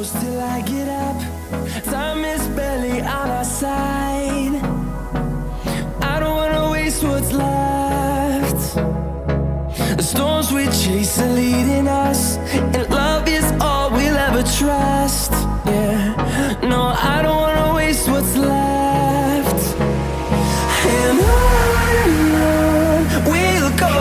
close till I get up. Time is barely on our side. I don't wanna waste what's left. The storms we chase are leading us, and love is all we'll ever trust. Yeah, no, I don't wanna waste what's left. And on we'll go,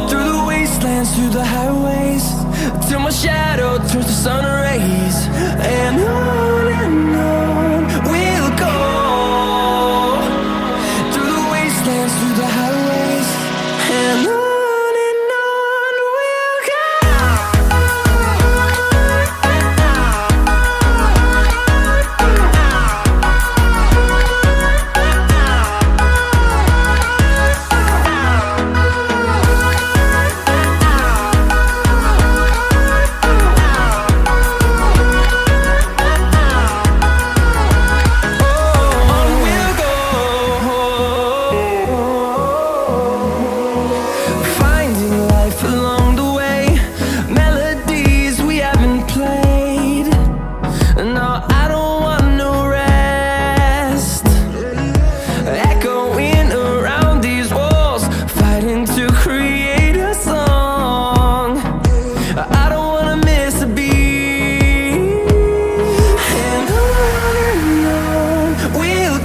through the wastelands, through the highways, till my shadow turns to sun rays. And on we'll go, through the wastelands, through the highways, and on we'll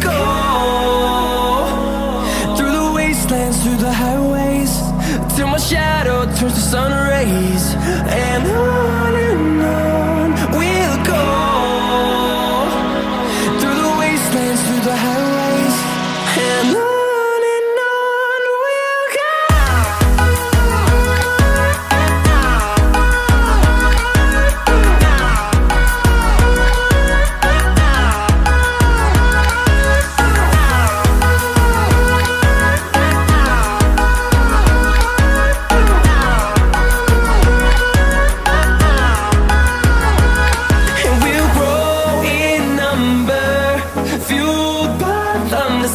go. Through the highways, till my shadow turns to sun rays. And on we'll go, through the wastelands, through the highways, and on we'll go.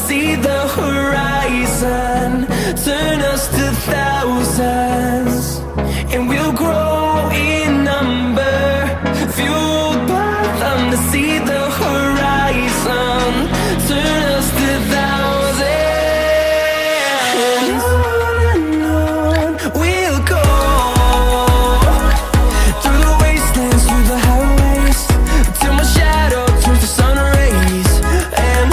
See the horizon turn us to thousands, and we'll grow in number, fueled by them. To see the horizon turn us to thousands, and on we'll go, through the wastelands, through the highways, till my shadow turns to sun rays. And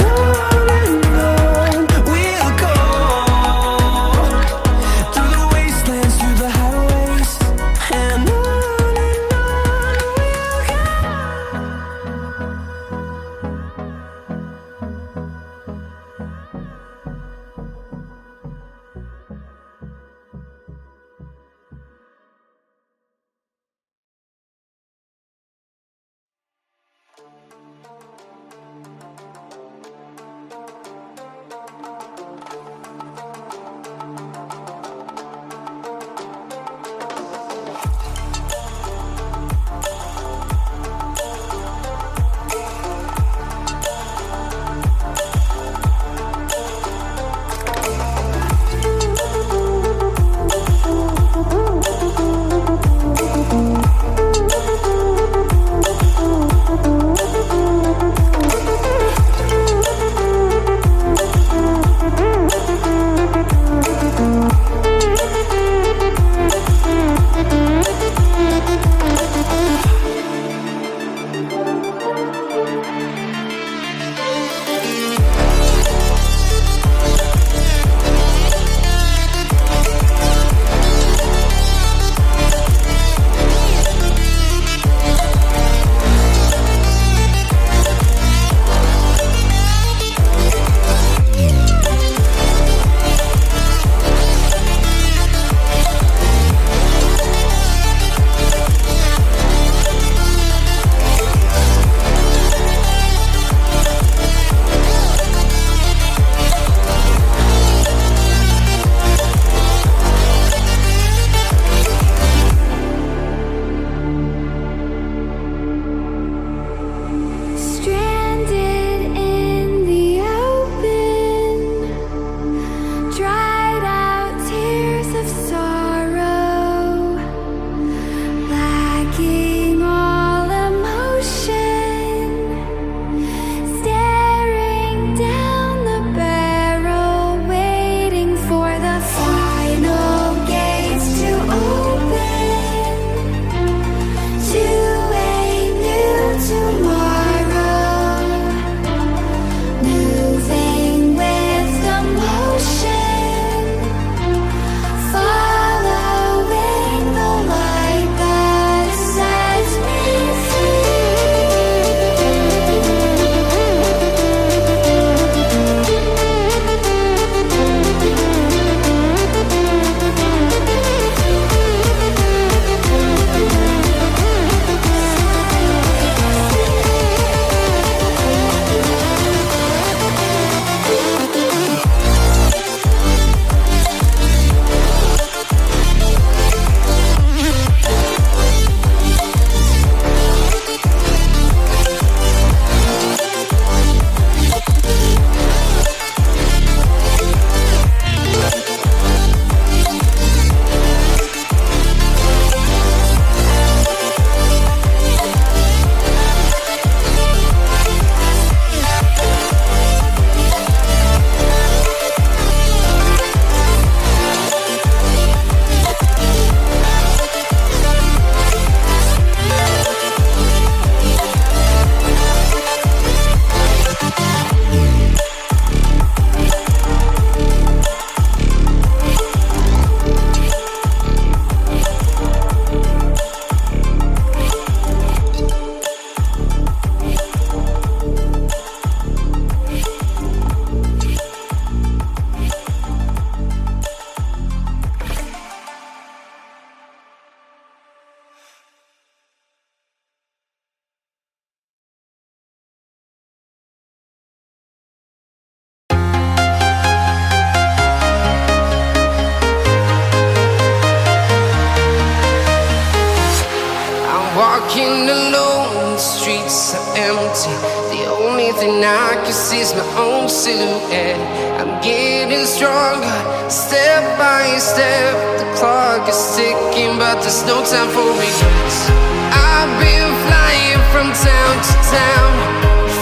walking alone, the streets are empty. The only thing I can see is my own silhouette. I'm getting stronger, step by step. The clock is ticking, but there's no time for regrets. I've been flying from town to town,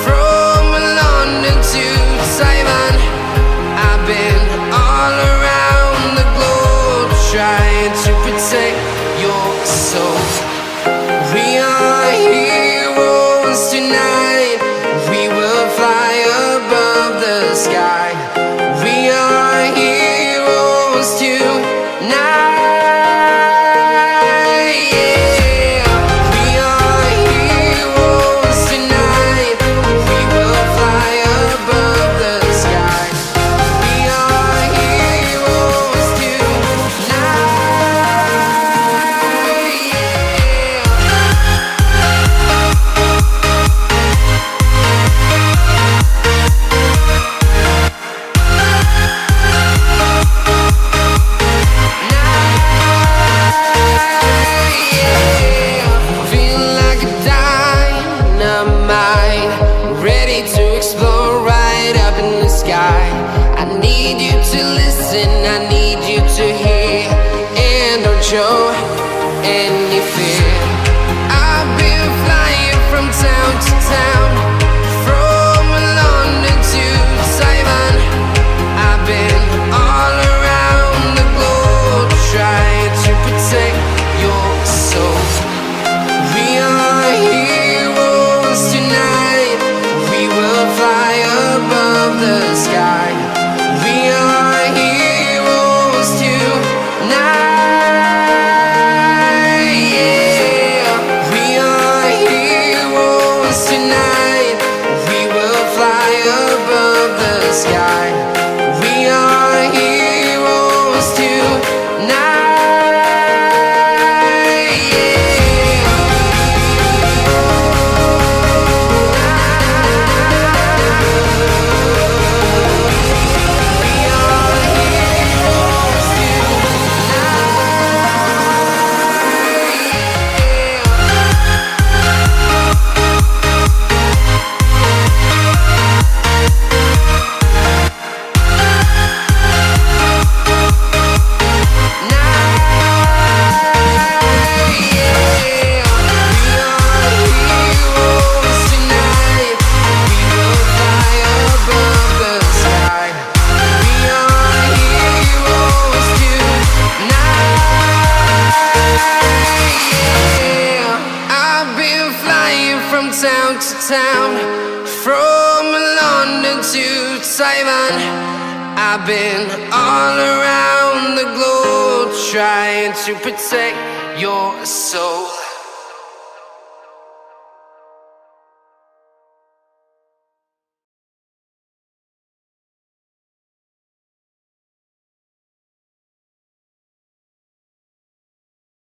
from London to Taiwan. I've been all around the globe, trying to protect your soul. We are heroes tonight. We will fly above the sky. We are heroes tonight. Yeah. We are heroes tonight. We will fly above the sky. We are heroes tonight. I need you to listen, I need you to hear, and don't show any fear. I've been flying from town to town, from London to Taiwan. I've been all around the globe, trying to protect your soul. We are heroes tonight. We will fly above the sky. We are heroes tonight. Yeah. We are heroes tonight. We will fly above the sky. We are heroes tonight. From town to town, from London to Taiwan. I've been all around the globe, trying to protect your soul.